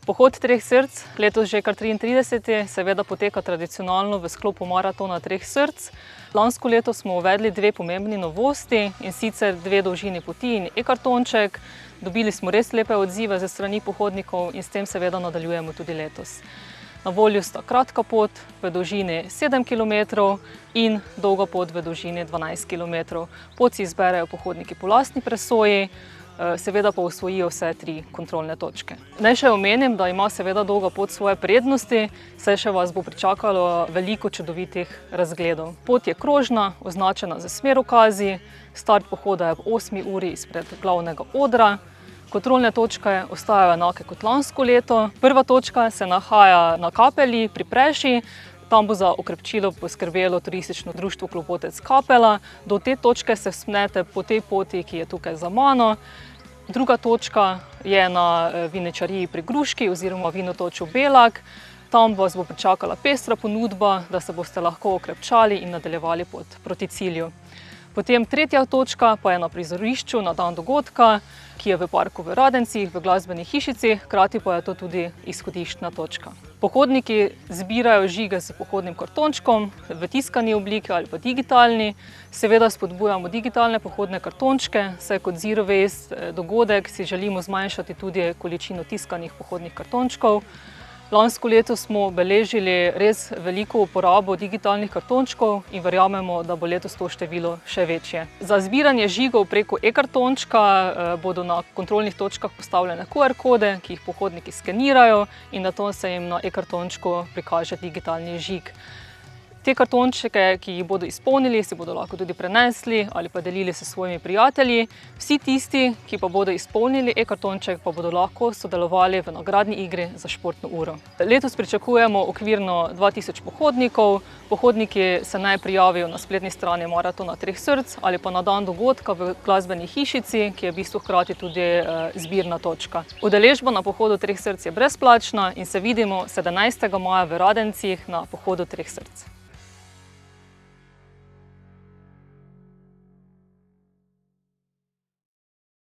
Pohod Treh src, letos že kar 33, seveda poteka tradicionalno v sklopu maratona Treh src. Lansko leto smo uvedli dve pomembni novosti, in sicer dve dolžini poti in e-kartonček. Dobili smo res lepe odzive ze strani pohodnikov in s tem seveda nadaljujemo tudi letos. Na voljo sta kratka pot v dolžini 7 km in dolga pot v dolžini 12 km. Pot si izberejo pohodniki po lastni presoji, seveda pa osvojijo vse tri kontrolne točke. Naj še omenim, da ima seveda dolga pot svoje prednosti, saj še vas bo pričakalo veliko čudovitih razgledov. Pot je krožna, označena z smerokazi, start pohoda je ob 8 uri izpred glavnega odra. Kontrolne točke ostajajo enake kot lansko leto. Prva točka se nahaja na Kapeli pri Preši. Tam bo za okrepčilo poskrbelo Turistično društvo Klopotec Kapela. Do te točke se vzpnete po tej poti, ki je tukaj za mano. Druga točka je na vinečariji pri Gruški oziroma Vinotoču Belak. Tam vas bo pričakala pestra ponudba, da se boste lahko okrepčali in nadaljevali pot proti cilju. Potem tretja točka pa je na prizorišču na dan dogodka, ki je v parku v Radencih, v glasbeni hišici, hkrati pa je to tudi izhodiščna točka. Pohodniki zbirajo žige s pohodnim kartončkom v tiskani obliki ali pa digitalni. Seveda spodbujamo digitalne pohodne kartončke, saj kot zero waste dogodek si želimo zmanjšati tudi količino tiskanih pohodnih kartončkov. Lansko leto smo beležili res veliko uporabo digitalnih kartončkov in verjamemo, da bo letos to število še večje. Za zbiranje žigov preko e-kartončka bodo na kontrolnih točkah postavljene QR kode, ki jih pohodniki skenirajo in nato se jim na e-kartončku prikaže digitalni žig. Te kartončke, ki jih bodo izpolnili, si bodo lahko tudi prenesli ali pa delili s svojimi prijatelji. Vsi tisti, ki pa bodo izpolnili e-kartonček, pa bodo lahko sodelovali v nagradni igri za športno uro. Letos pričakujemo okvirno 2000 pohodnikov. Pohodniki se naj prijavijo na spletni strani Maratona Treh src ali pa na dan dogodka v glasbeni hišici, ki je v bistvu hkrati tudi zbirna točka. Udeležba na pohodu Treh src je brezplačna in se vidimo 17. maja v Radencih na pohodu Treh src.